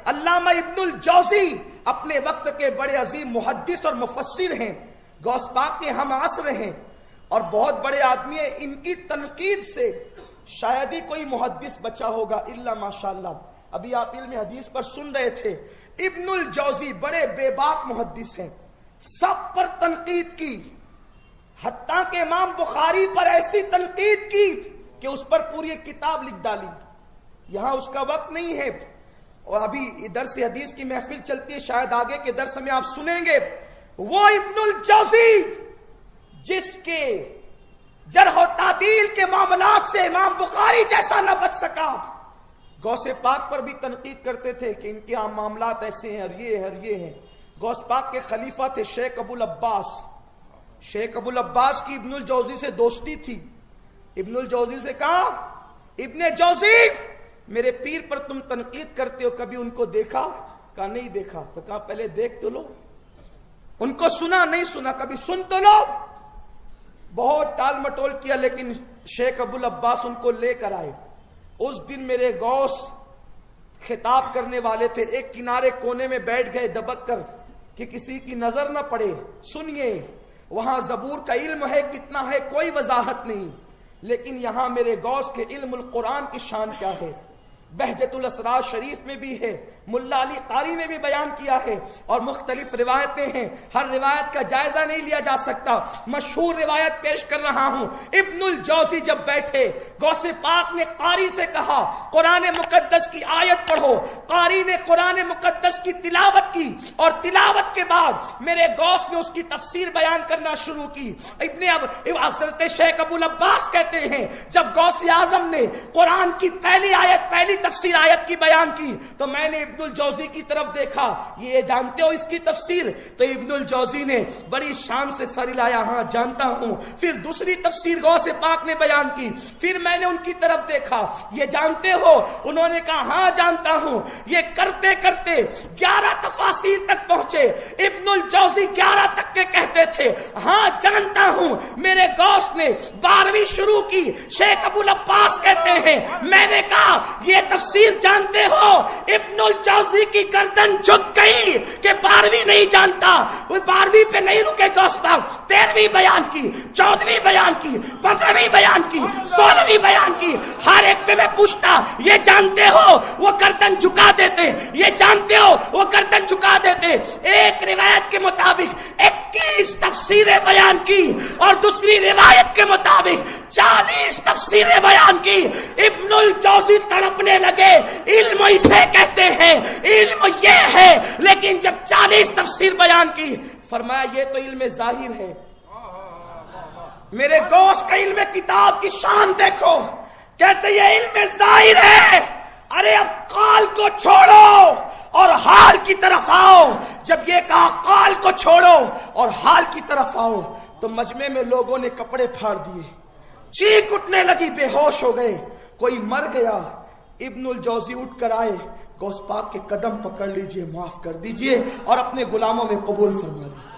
علامہ ابن الجوزی اپنے وقت کے بڑے عظیم محدث اور مفسر ہیں، غوث پاک کے ہم عصر ہیں اور بہت بڑے آدمی ہیں. ان کی تنقید سے شاید ہی کوئی محدث بچا ہوگا الا ماشاءاللہ. ابھی آپ علم حدیث پر سن رہے تھے، ابن الجوزی بڑے بے باک محدث ہیں، سب پر تنقید کی، حتیٰ کہ امام بخاری پر ایسی تنقید کی کہ اس پر پوری ایک کتاب لکھ ڈالی. یہاں اس کا وقت نہیں ہے اور ابھی درس حدیث کی محفل چلتی ہے، شاید آگے کے درس میں آپ سنیں گے. وہ ابن الجوزی جس کے جرح و تعدیل کے معاملات سے امام بخاری جیسا نہ بچ سکا، غوث پاک پر بھی تنقید کرتے تھے کہ ان کے یہاں معاملات ایسے ہیں اور یہ ہیں. غوث پاک کے خلیفہ تھے شیخ ابو العباس. شیخ ابو العباس کی ابن الجوزی سے دوستی تھی. ابن الجوزی سے کہا، ابن جوزی میرے پیر پر تم تنقید کرتے ہو، کبھی ان کو دیکھا؟ کہا نہیں دیکھا. تو کہا پہلے دیکھ تو لو. ان کو سنا نہیں سنا، کبھی سن تو لو. بہت ٹال مٹول کیا لیکن شیخ ابو العباس ان کو لے کر آئے. اس دن میرے غوث خطاب کرنے والے تھے، ایک کنارے کونے میں بیٹھ گئے دبک کر کہ کسی کی نظر نہ پڑے. سنیے، وہاں زبور کا علم ہے کتنا ہے کوئی وضاحت نہیں، لیکن یہاں میرے غوث کے علم القرآن کی شان کیا ہے. بہجت الاسرار شریف میں بھی ہے، ملا علی قاری نے بھی بیان کیا ہے اور مختلف روایتیں ہیں. ہر روایت کا جائزہ نہیں لیا جا سکتا، مشہور روایت پیش کر رہا ہوں. ابن الجوزی جب بیٹھے، غوث پاک نے قاری سے کہا قرآن مقدس کی آیت پڑھو. قاری نے قرآن مقدس کی تلاوت کی اور تلاوت کے بعد میرے غوث نے اس کی تفسیر بیان کرنا شروع کی. حضرت شیخ ابو العباس کہتے ہیں جب غوث اعظم نے قرآن کی پہلی تفسیر آیت کی بیان کی تو میں نے ابن الجوزی کی طرف دیکھا، یہ جانتے ہو اس کی تفسیر؟ تو ابن الجوزی نے بڑی شان سے سر ہلایا، ہاں جانتا ہوں. پھر دوسری تفسیر غوث پاک نے بیان کی، پھر میں نے ان کی طرف دیکھا، یہ جانتے ہو؟ انہوں نے کہا ہاں جانتا ہوں. یہ کرتے کرتے 11 تفاسیر تک پہنچے. ابن الجوزی 11 تک کے کہتے تھے ہاں جانتا ہوں. میرے غوث نے 12ویں شروع کی. شیخ ابو العباس کہتے ہیں میں نے کہا یہ تفسیر جانتے ہو؟ ابن الجوزی کی گردن جھک گئی کہ 12ویں نہیں جانتا. وہ 12ویں پہ نہیں رکے غوث پاک، 13ویں بیان کی، 14ویں بیان کی، 15ویں بیان کی، 16ویں بیان کی. ہر ایک پہ میں پوچھتا یہ جانتے ہو؟ وہ گردن جھکا دیتے. یہ جانتے ہو؟ وہ گردن جھکا دیتے. ایک روایت کے مطابق 21 تفسیریں بیان کی اور دوسری روایت کے مطابق 40 تفسیریں بیان کی. ابن الجوزی تڑپنے لگے. علم اسے کہتے ہیں، علم یہ ہے. لیکن جب 40 تفسیر بیان کی فرمایا یہ تو علم ظاہر ہے. میرے غوث کا علم کتاب کی شان دیکھو، کہتے یہ علم ظاہر ہے. ارے اب قال کو چھوڑو اور حال کی طرف آؤ. جب یہ کہا قال کو چھوڑو اور حال کی طرف آؤ تو مجمع میں لوگوں نے کپڑے پھاڑ دیے، چیخ اٹھنے لگی، بے ہوش ہو گئے، کوئی مر گیا. ابن الجوزی اٹھ کر آئے، غوث پاک کے قدم پکڑ لیجئے، معاف کر دیجئے اور اپنے غلاموں میں قبول فرما لیجئے.